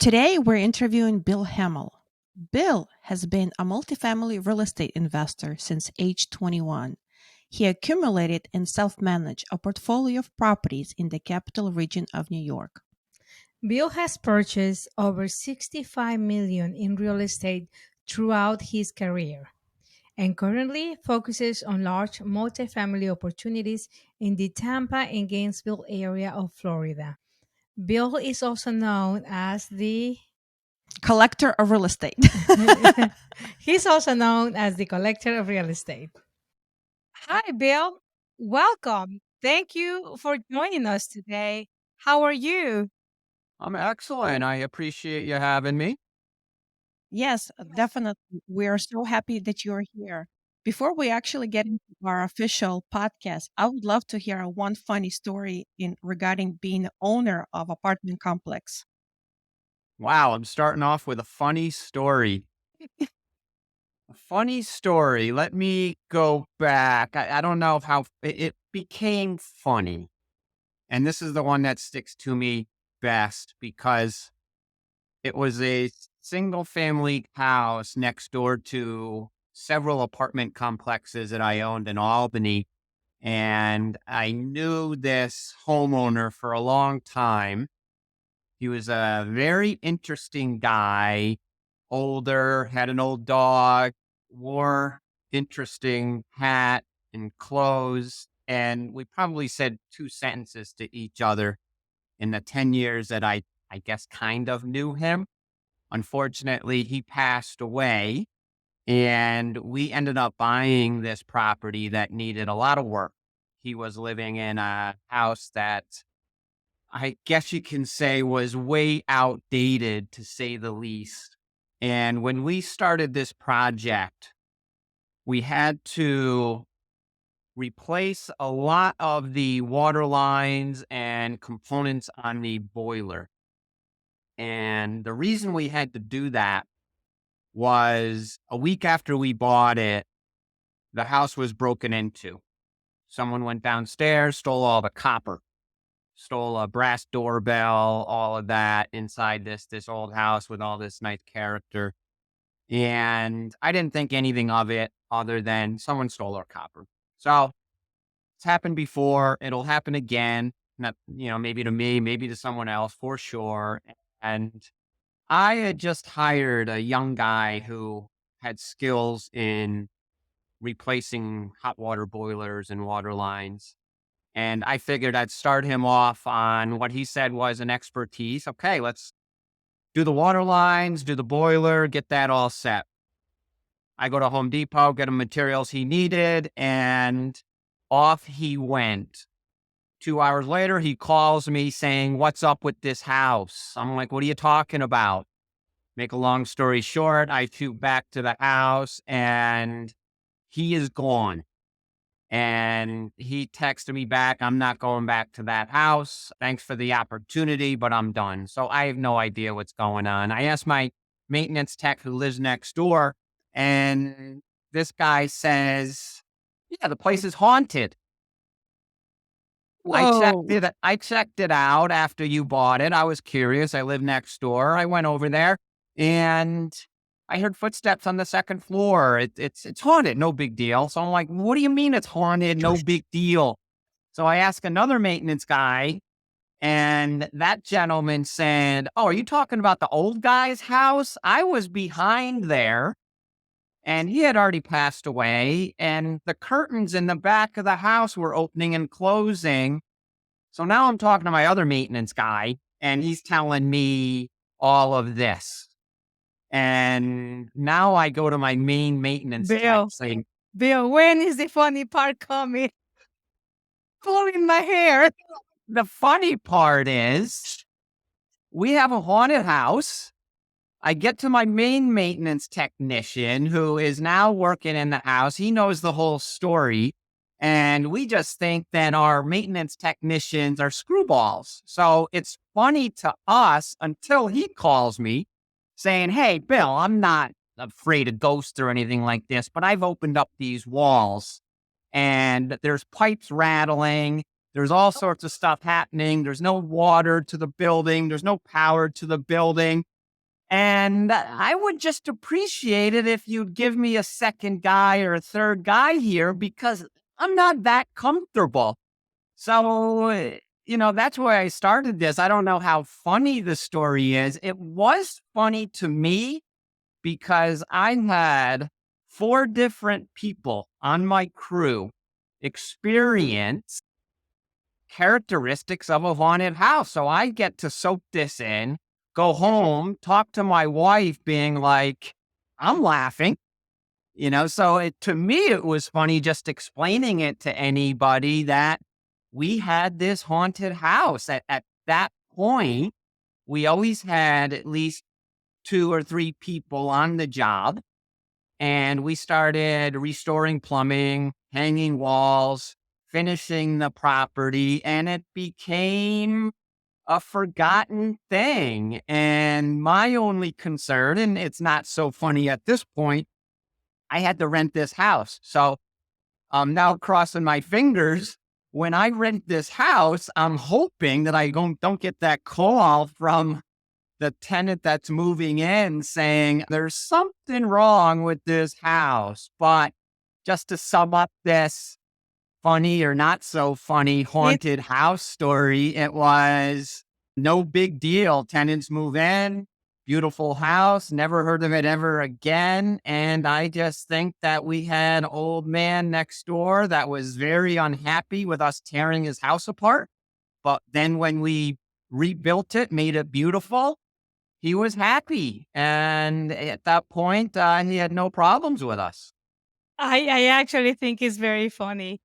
Today, we're interviewing Bill Hamel. Bill has been a multifamily real estate investor since age 21. He accumulated and self managed a portfolio of properties in the capital region of New York. Bill has purchased over 65 million in real estate throughout his career and currently focuses on large multifamily opportunities in the Tampa and Gainesville area of Florida. Bill is also known as the Collector of real estate. he's also known as the collector of real estate. Hi, Bill. Welcome. Thank you for joining us today. How are you? I'm excellent. I appreciate you having me. Yes, definitely. We are so happy that you're here. Before we actually get into our official podcast, I would love to hear one funny story in regarding being the owner of apartment complex. Wow, I'm starting off with a funny story. A funny story. Let me go back. I don't know how it became funny. And this is the one that sticks to me best because it was a single family house next door to several apartment complexes that I owned in Albany. And I knew this homeowner for a long time. He was a very interesting guy, older, had an old dog, wore interesting hat and clothes. And we probably said two sentences to each other in the 10 years that I guess kind of knew him. Unfortunately, he passed away and we ended up buying this property that needed a lot of work. He was living in a house that I guess you can say was way outdated to say the least. And when we started this project, we had to replace a lot of the water lines and components on the boiler. And the reason we had to do that was a week after we bought it, the house was broken into. Someone went downstairs, stole all the copper, stole a brass doorbell, all of that inside this old house with all this nice character. And I didn't think anything of it other than someone stole our copper. So it's happened before. It'll happen again. Not, maybe to me, maybe to someone else for sure. And I had just hired a young guy who had skills in replacing hot water boilers and water lines. And I figured I'd start him off on what he said was an expertise. Okay, let's do the water lines, do the boiler, get that all set. I go to Home Depot, get him materials he needed, and off he went. 2 hours later, he calls me saying, "What's up with this house?" I'm like, "What are you talking about?" Make a long story short, I shoot back to the house and he is gone. And he texted me back, "I'm not going back to that house. Thanks for the opportunity, but I'm done." So I have no idea what's going on. I asked my maintenance tech who lives next door, and this guy says, "Yeah, the place is haunted." Whoa. I checked it out after you bought it. I was curious. I live next door. I went over there and I heard footsteps on the second floor. It's haunted, no big deal. So I'm like, "What do you mean it's haunted? No big deal." So I asked another maintenance guy, and that gentleman said, "Oh, are you talking about the old guy's house? I was behind there, and he had already passed away, and the curtains in the back of the house were opening and closing." So now I'm talking to my other maintenance guy, and he's telling me all of this. And now I go to my main maintenance tech Bill, saying, Bill, when is the funny part coming? Pulling my hair. the funny part is we have a haunted house. I get to my main maintenance technician who is now working in the house. He knows the whole story. And we just think that our maintenance technicians are screwballs. So it's funny to us until he calls me saying, "Hey, Bill, I'm not afraid of ghosts or anything like this, but I've opened up these walls and there's pipes rattling. There's all sorts of stuff happening. There's no water to the building. There's no power to the building. And I would just appreciate it if you'd give me a second guy or a third guy here because I'm not that comfortable. So, that's where I started this. I don't know how funny the story is. It was funny to me because I had 4 different people on my crew experience characteristics of a haunted house. So I get to soak this in, go home, talk to my wife, being like, I'm laughing. So to me, it was funny just explaining it to anybody that we had this haunted house. At that point, we always had at least 2 or 3 people on the job. And we started restoring plumbing, hanging walls, finishing the property, and it became a forgotten thing. And my only concern, and it's not so funny at this point, I had to rent this house. So I'm now crossing my fingers. When I rent this house, I'm hoping that I don't get that call from the tenant that's moving in saying there's something wrong with this house. But just to sum up this funny or not so funny It haunted house story, it was no big deal. Tenants move in, beautiful house, never heard of it ever again. And I just think that we had an old man next door that was very unhappy with us tearing his house apart. But then when we rebuilt it, made it beautiful, he was happy. And at that point, he had no problems with us. I actually think it's very funny.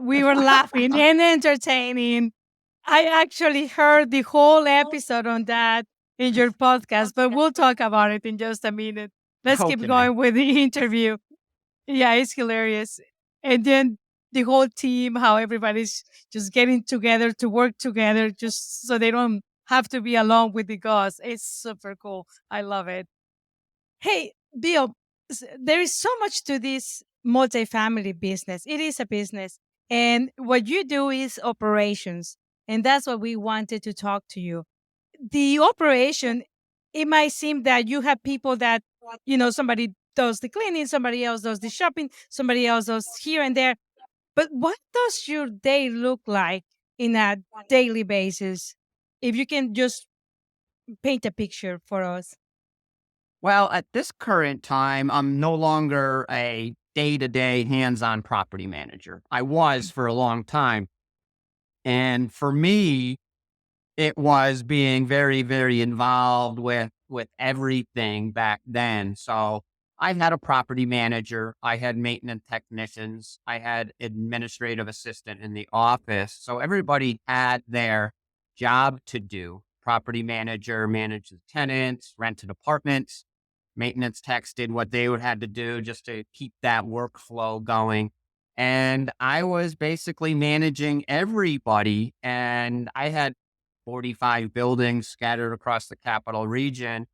We were laughing and entertaining. I actually heard the whole episode on that in your podcast, but we'll talk about it in just a minute. Let's keep Okay. going with the interview. Yeah, it's hilarious. And then the whole team, how everybody's just getting together to work together just so they don't have to be alone with the ghosts. It's super cool. I love it. Hey, Bill, there is so much to this multifamily business. It is a business. And what you do is operations. And that's what we wanted to talk to you. The operation, it might seem that you have people that, somebody does the cleaning, somebody else does the shopping, somebody else does here and there. But what does your day look like in a daily basis? If you can just paint a picture for us. Well, at this current time, I'm no longer a day-to-day hands-on property manager. I was for a long time. And for me, it was being very, very involved with everything back then. So I had a property manager, I had maintenance technicians, I had administrative assistant in the office. So everybody had their job to do. Property manager managed the tenants, rented apartments. Maintenance techs did what they would had to do just to keep that workflow going. And I was basically managing everybody. And I had 45 buildings scattered across the capital region.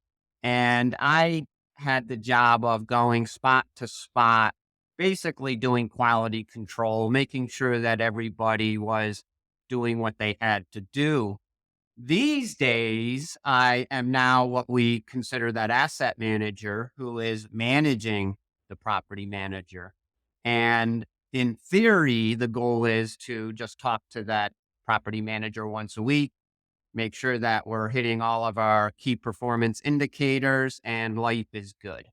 And I had the job of going spot to spot, basically doing quality control, making sure that everybody was doing what they had to do. These days, I am now what we consider that asset manager who is managing the property manager. And in theory, the goal is to just talk to that property manager once a week, make sure that we're hitting all of our key performance indicators and life is good.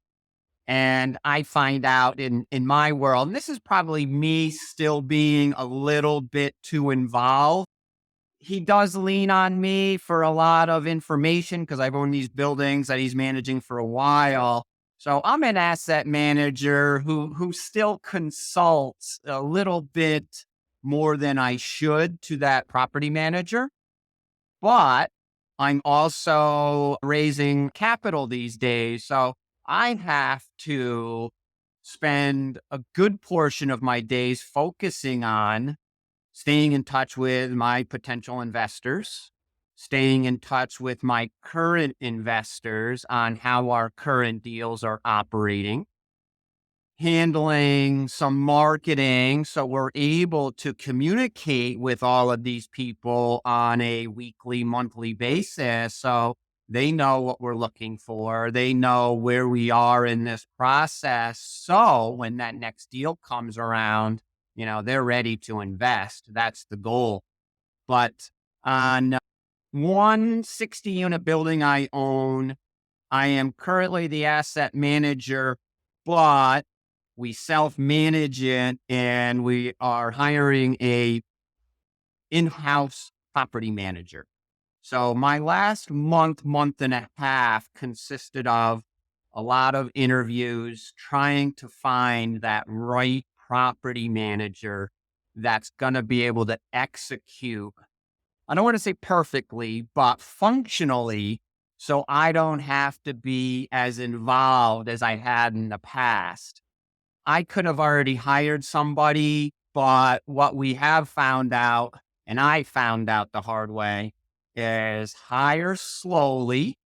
And I find out in my world, and this is probably me still being a little bit too involved. He does lean on me for a lot of information because I've owned these buildings that he's managing for a while. So I'm an asset manager who still consults a little bit more than I should to that property manager. But I'm also raising capital these days. So I have to spend a good portion of my days focusing on staying in touch with my potential investors, staying in touch with my current investors on how our current deals are operating, handling some marketing so we're able to communicate with all of these people on a weekly, monthly basis. So They know what we're looking for. They know where we are in this process. So when that next deal comes around, they're ready to invest. That's the goal. But on one 60-unit building I own, I am currently the asset manager, but we self-manage it and we are hiring a in-house property manager. So my last month and a half consisted of a lot of interviews, trying to find that right property manager that's going to be able to execute. I don't want to say perfectly, but functionally, so I don't have to be as involved as I had in the past. I could have already hired somebody, but what we have found out, and I found out the hard way, is hire slowly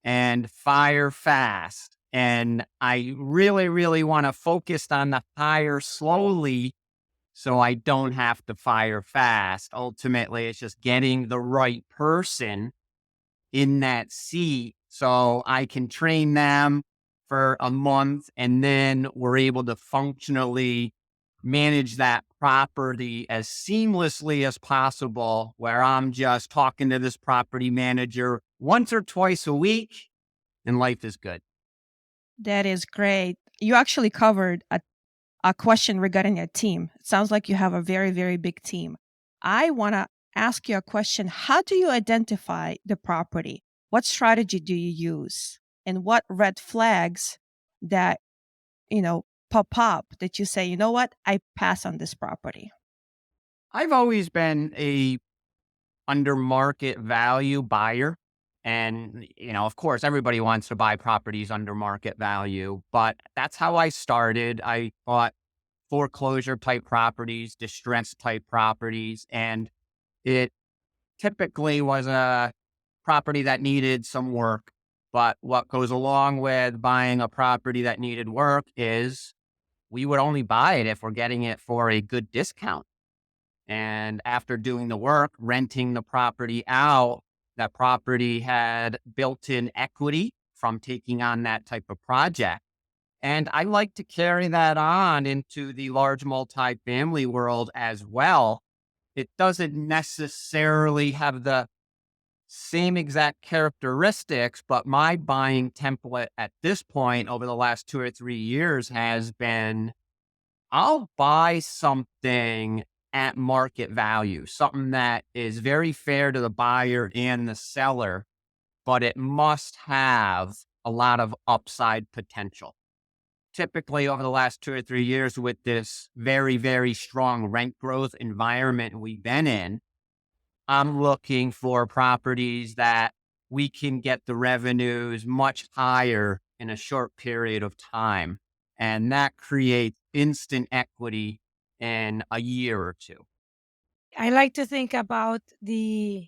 and fire fast. And I really, really want to focus on the hire slowly so I don't have to fire fast. Ultimately, it's just getting the right person in that seat so I can train them for a month and then we're able to functionally manage that property as seamlessly as possible, where I'm just talking to this property manager once or twice a week and life is good. That is great. You actually covered a question regarding a team. It sounds like you have a very, very big team. I want to ask you a question. How do you identify the property? What strategy do you use? And what red flags that, pop up that you say, you know what, I pass on this property? I've always been a under market value buyer. And, of course, everybody wants to buy properties under market value, but that's how I started. I bought foreclosure type properties, distressed type properties, and it typically was a property that needed some work. But what goes along with buying a property that needed work is we would only buy it if we're getting it for a good discount. And after doing the work, renting the property out, that property had built-in equity from taking on that type of project. And I like to carry that on into the large multifamily world as well. It doesn't necessarily have the same exact characteristics, but my buying template at this point over the last 2 or 3 years has been, I'll buy something at market value, something that is very fair to the buyer and the seller, but it must have a lot of upside potential. Typically, over the last 2 or 3 years, with this very, very strong rent growth environment we've been in, I'm looking for properties that we can get the revenues much higher in a short period of time. And that creates instant equity in a year or two. I like to think about the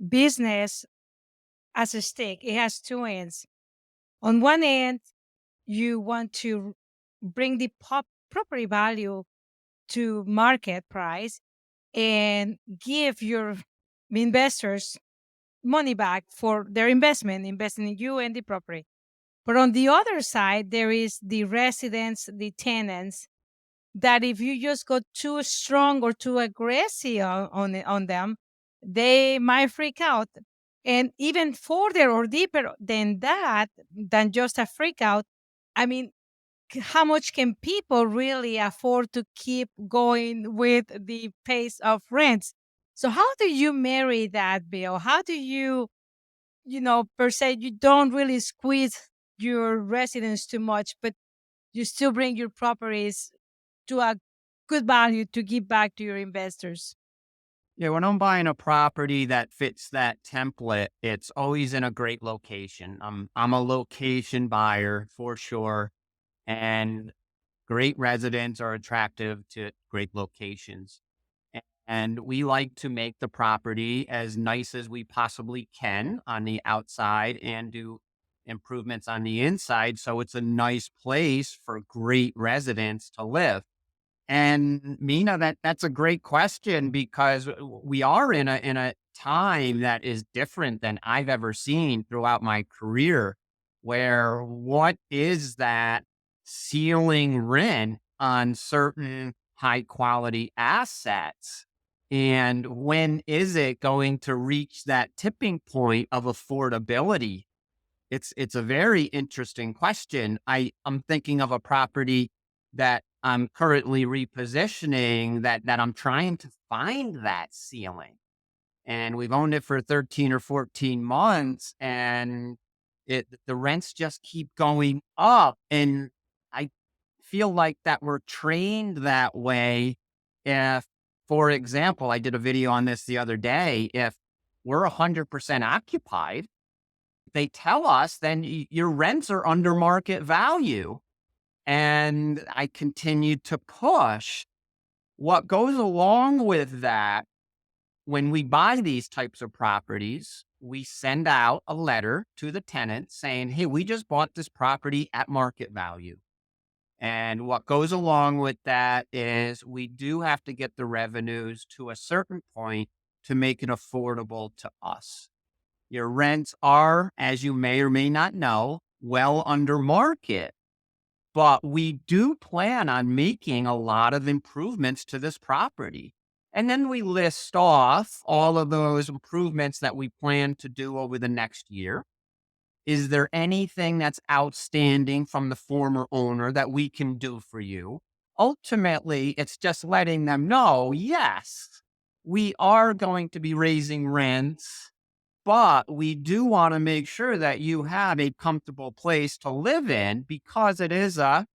business as a stick. It has two ends. On one end, you want to bring the property value to market price and give your investors money back for their investing in you and the property. But on the other side, there is the residents, the tenants, that if you just go too strong or too aggressive on them, they might freak out. And even further or deeper than that, than just a freak out, I mean, how much can people really afford to keep going with the pace of rents? So how do you marry that, Bill? How do you, per se, you don't really squeeze your residents too much, but you still bring your properties to a good value to give back to your investors? Yeah, when I'm buying a property that fits that template, it's always in a great location. I'm a location buyer for sure, and great residents are attractive to great locations. And we like to make the property as nice as we possibly can on the outside and do improvements on the inside so it's a nice place for great residents to live. And Mina, that's a great question because we are in a time that is different than I've ever seen throughout my career, where what is that ceiling rent on certain high quality assets? And when is it going to reach that tipping point of affordability? It's a very interesting question. I'm thinking of a property that I'm currently repositioning that I'm trying to find that ceiling. And we've owned it for 13 or 14 months and the rents just keep going up. And I feel like that we're trained that way. If, for example, I did a video on this the other day, if we're 100% occupied, they tell us then your rents are under market value. And I continued to push. What goes along with that, when we buy these types of properties, we send out a letter to the tenant saying, hey, we just bought this property at market value. And what goes along with that is we do have to get the revenues to a certain point to make it affordable to us. Your rents are, as you may or may not know, well under market. But we do plan on making a lot of improvements to this property. And then we list off all of those improvements that we plan to do over the next year. Is there anything that's outstanding from the former owner that we can do for you? Ultimately, it's just letting them know, yes, we are going to be raising rents, but we do want to make sure that you have a comfortable place to live in because it is a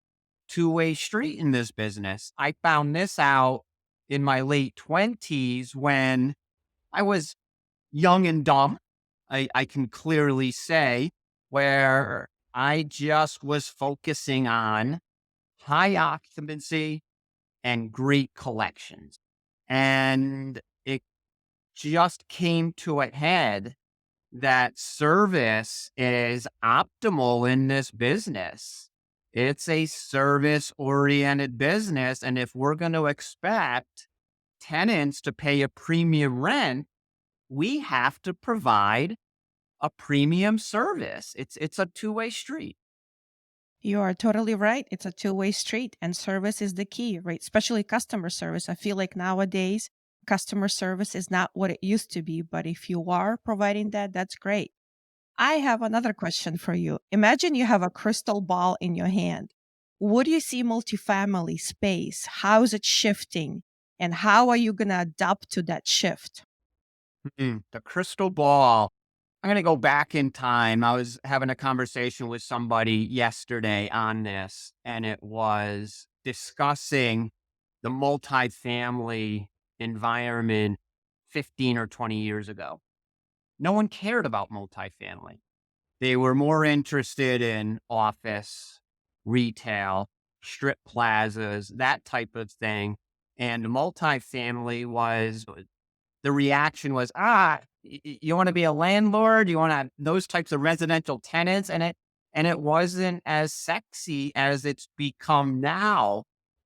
two-way street in this business. I found this out in my late 20s when I was young and dumb. I can clearly say where I just was focusing on high occupancy and great collections. And it just came to a head that service is optimal in this business. It's a service oriented business. And if we're going to expect tenants to pay a premium rent, we have to provide a premium service. It's a two-way street. You are totally right. It's a two-way street, and service is the key, right? Especially customer service. I feel like nowadays, customer service is not what it used to be, but if you are providing that, that's great. I have another question for you. Imagine you have a crystal ball in your hand. What do you see multifamily space? How is it shifting? And how are you going to adapt to that shift? The crystal ball. I'm going to go back in time. I was having a conversation with somebody yesterday on this, and it was discussing the multifamily environment 15 or 20 years ago. No one cared about multifamily. They were more interested in office, retail, strip plazas, that type of thing. And multifamily was, the reaction was, you want to be a landlord? You want to have those types of residential tenants? And it wasn't as sexy as it's become now,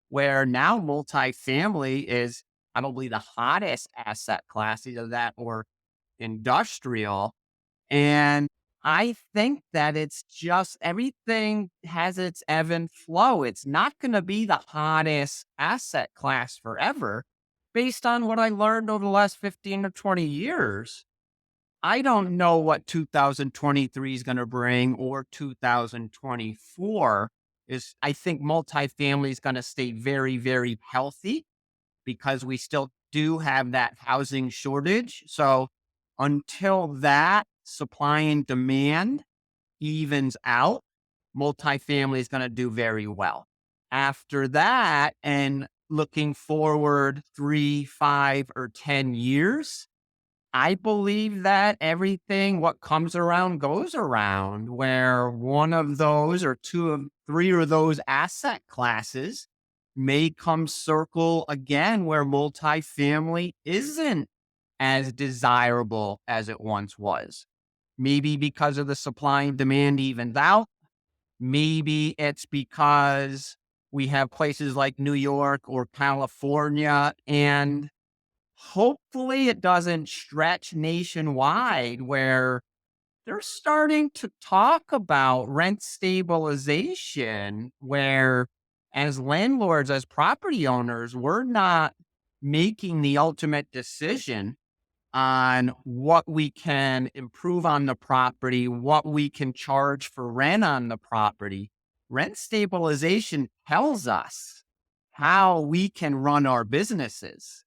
where now multifamily is probably the hottest asset class, either that or industrial. And I think that it's just everything has its ebb and flow. It's not going to be the hottest asset class forever. Based on what I learned over the last 15 to 20 years, I don't know what 2023 is going to bring or 2024 is. I think multifamily is going to stay very, very healthy because we still do have that housing shortage. So until that supply and demand evens out, multifamily is going to do very well. After that, and looking forward 3, 5, or 10 years, I believe that everything, what comes around goes around, where one of those or two of three of those asset classes may come circle again, where multifamily isn't as desirable as it once was. Maybe because of the supply and demand evens out. Maybe it's because We have places like New York or California, and hopefully it doesn't stretch nationwide where they're starting to talk about rent stabilization, where as landlords, as property owners, we're not making the ultimate decision on what we can improve on the property, what we can charge for rent on the property. Rent stabilization tells us how we can run our businesses.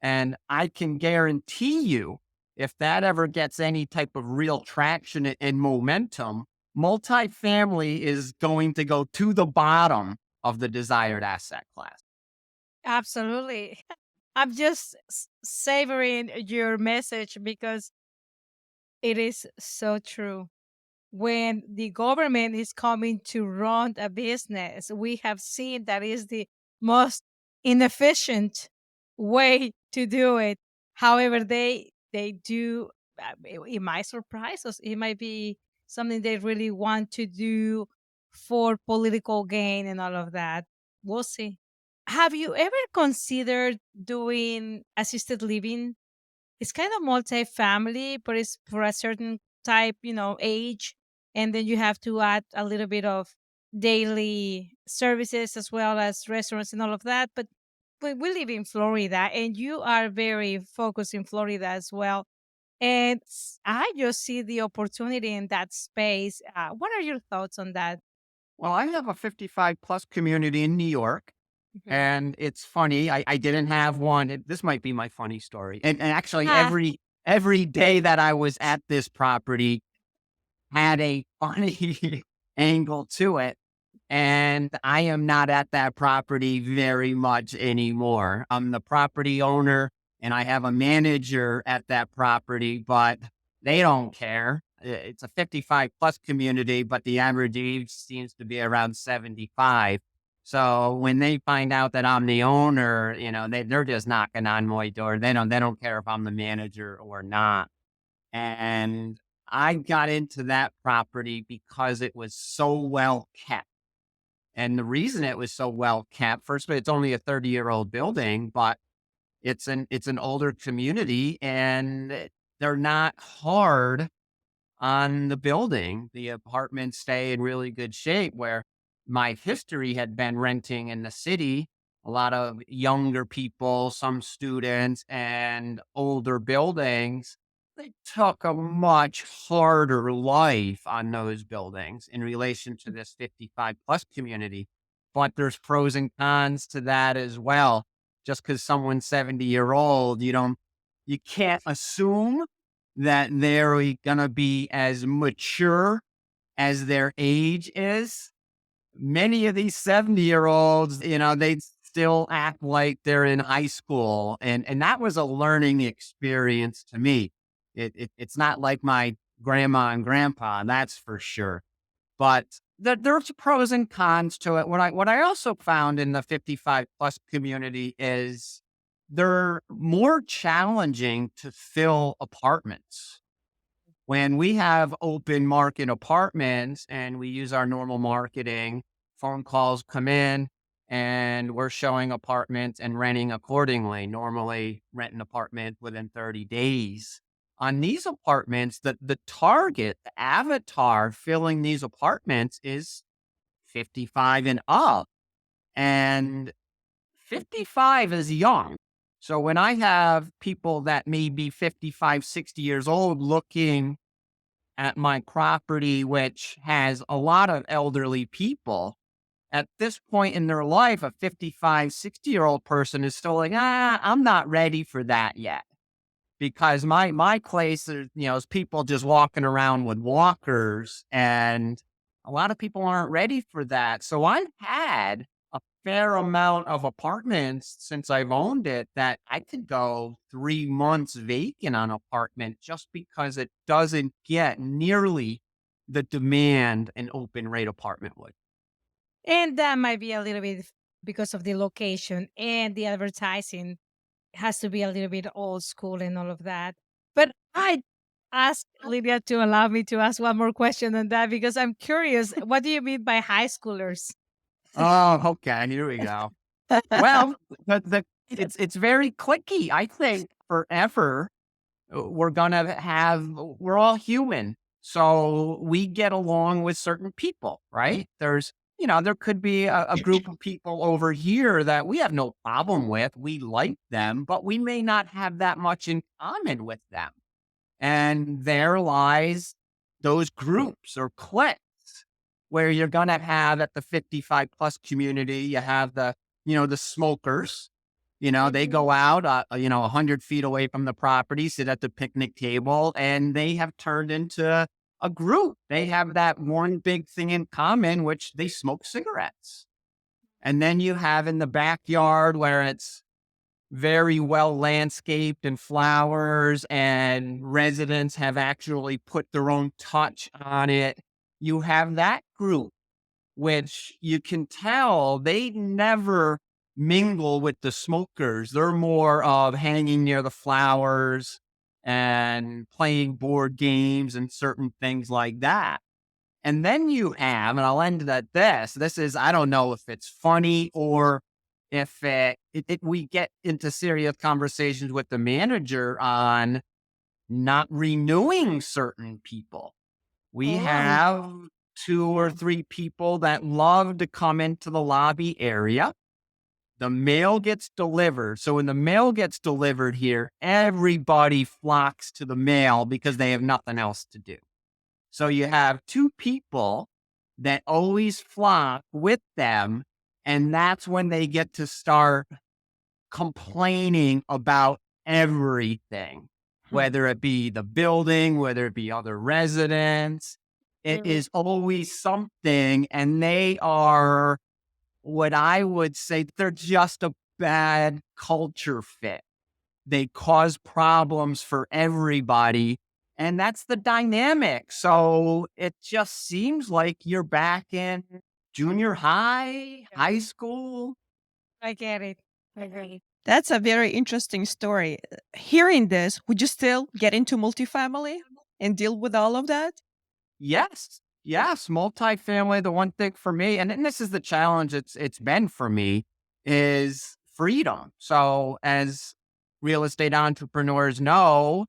And I can guarantee you, if that ever gets any type of real traction and momentum, multifamily is going to go to the bottom of the desired asset class. Absolutely. I'm just savoring your message because it is so true. When the government is coming to run a business, we have seen that is the most inefficient way to do it. However, they do. It might surprise us. It might be something they really want to do for political gain and all of that. We'll see. Have you ever considered doing assisted living? It's kind of multi-family, but it's for a certain type, age. And then you have to add a little bit of daily services as well as restaurants and all of that. But we live in Florida and you are very focused in Florida as well. And I just see the opportunity in that space. What are your thoughts on that? Well, I have a 55 plus community in New York. Mhm. And it's funny, I didn't have one. This might be my funny story. And actually, Ah, every day that I was at this property had a funny angle to it. And I am not at that property very much anymore. I'm the property owner and I have a manager at that property, but they don't care. It's a 55 plus community, but the average age seems to be around 75. So when they find out that I'm the owner, they're just knocking on my door. They don't care if I'm the manager or not. And I got into that property because it was so well kept. And the reason it was so well kept, first of all, it's only a 30-year-old building, but it's an older community and they're not hard on the building. The apartments stay in really good shape where my history had been renting in the city, a lot of younger people, some students and older buildings. They took a much harder life on those buildings in relation to this 55 plus community. But there's pros and cons to that as well. Just because someone's 70-year-old, you can't assume that they're going to be as mature as their age is. Many of these 70-year-olds, they still act like they're in high school. And that was a learning experience to me. It's not like my grandma and grandpa, that's for sure. But there's pros and cons to it. What I also found in the 55 plus community is they're more challenging to fill apartments. When we have open market apartments and we use our normal marketing, phone calls come in and we're showing apartments and renting accordingly. Normally rent an apartment within 30 days. On these apartments, the target, the avatar filling these apartments is 55 and up. And 55 is young. So when I have people that may be 55, 60 years old looking at my property, which has a lot of elderly people, at this point in their life, a 55, 60-year-old person is still like, I'm not ready for that yet. Because my place is people just walking around with walkers, and a lot of people aren't ready for that. So I've had a fair amount of apartments since I've owned it that I could go 3 months vacant on an apartment just because it doesn't get nearly the demand an open rate apartment would. and that might be a little bit because of the location and the advertising has to be a little bit old school and all of that. But I asked Lydia to allow me to ask one more question on that because I'm curious. What do you mean by high schoolers? Oh, okay. Here we go. Well, it's very clicky. I think forever we're all human. So we get along with certain people, right? There could be a group of people over here that we have no problem with. We like them, but we may not have that much in common with them. And there lies those groups or cliques where you're going to have at the 55 plus community, you have the smokers, they go out, 100 feet away from the property, sit at the picnic table, and they have turned into a group. They have that one big thing in common, which they smoke cigarettes. And then you have in the backyard where it's very well landscaped and flowers, and residents have actually put their own touch on it. You have that group, which you can tell they never mingle with the smokers. They're more of hanging near the flowers and playing board games and certain things like that. And then you have, and I'll end it at this is, I don't know if it's funny or if we get into serious conversations with the manager on not renewing certain people. We have 2 or 3 people that love to come into the lobby area. The mail gets delivered. So when the mail gets delivered here, everybody flocks to the mail because they have nothing else to do. So you have 2 people that always flock with them, and that's when they get to start complaining about everything, whether it be the building, whether it be other residents. It is always something, and they are what I would say, they're just a bad culture fit. They cause problems for everybody. And that's the dynamic. So it just seems like you're back in junior high, high school. I get it. I get it. That's a very interesting story. Hearing this, would you still get into multifamily and deal with all of that? Yes. Yes. Multifamily, the one thing for me, and this is the challenge it's been for me, is freedom. So as real estate entrepreneurs know,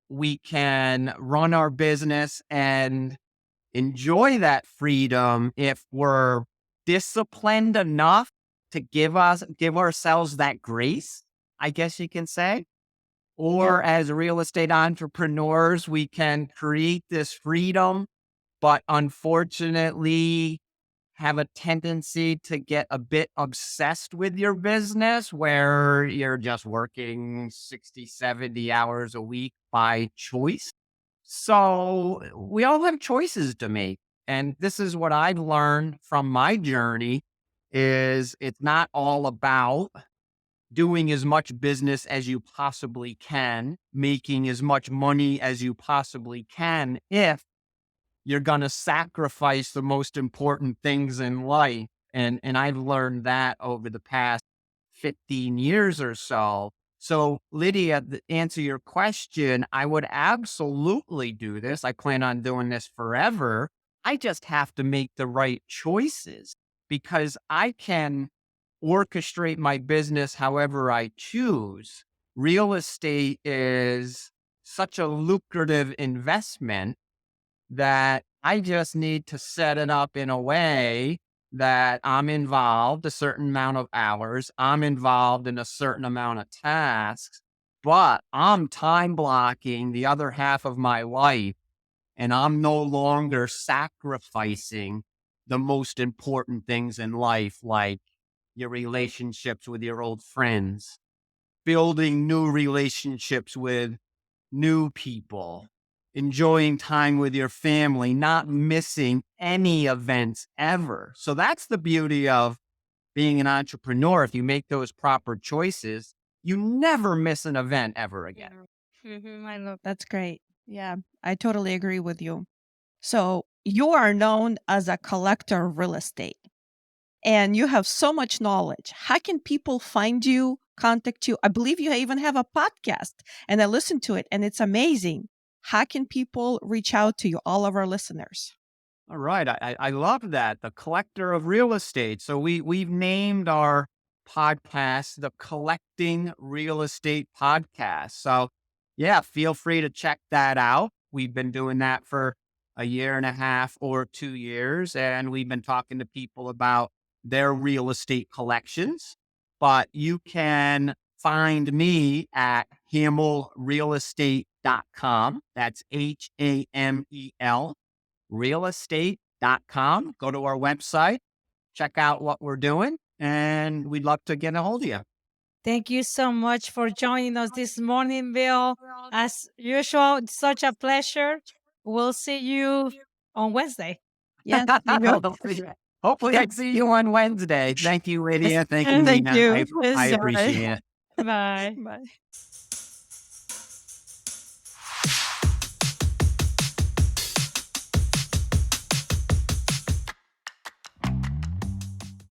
we can run our business and enjoy that freedom if we're disciplined enough to give ourselves that grace, I guess you can say. Or as real estate entrepreneurs, we can create this freedom, but unfortunately have a tendency to get a bit obsessed with your business where you're just working 60, 70 hours a week by choice. So we all have choices to make. And this is what I've learned from my journey is it's not all about doing as much business as you possibly can, making as much money as you possibly can, if you're going to sacrifice the most important things in life. And I've learned that over the past 15 years or so. So Lydia, to answer your question, I would absolutely do this. I plan on doing this forever. I just have to make the right choices because I can orchestrate my business however I choose. Real estate is such a lucrative investment that I just need to set it up in a way that I'm involved a certain amount of hours, I'm involved in a certain amount of tasks, but I'm time blocking the other half of my life, and I'm no longer sacrificing the most important things in life, like your relationships with your old friends, building new relationships with new people, enjoying time with your family, not missing any events ever. So that's the beauty of being an entrepreneur. If you make those proper choices, you never miss an event ever again. I love That's great. Yeah, I totally agree with you. So you are known as a collector of real estate and you have so much knowledge. How can people find you, contact you? I believe you even have a podcast and I listen to it and it's amazing. How can people reach out to you, all of our listeners? All right. I love that. The collector of real estate. So we've named our podcast the Collecting Real Estate Podcast. So yeah, feel free to check that out. We've been doing that for a year and a half or 2 years, and we've been talking to people about their real estate collections. But you can find me at hamelrealestate.com. That's HAMEL realestate.com. Go to our website, check out what we're doing, and we'd love to get a hold of you. Thank you so much for joining us this morning, Bill. As usual, it's such a pleasure. We'll see you on Wednesday. Yes, see you. Hopefully, I see you on Wednesday. Thank you, Lydia. Thank you, Thank Nina. you. I appreciate it. Bye. Bye.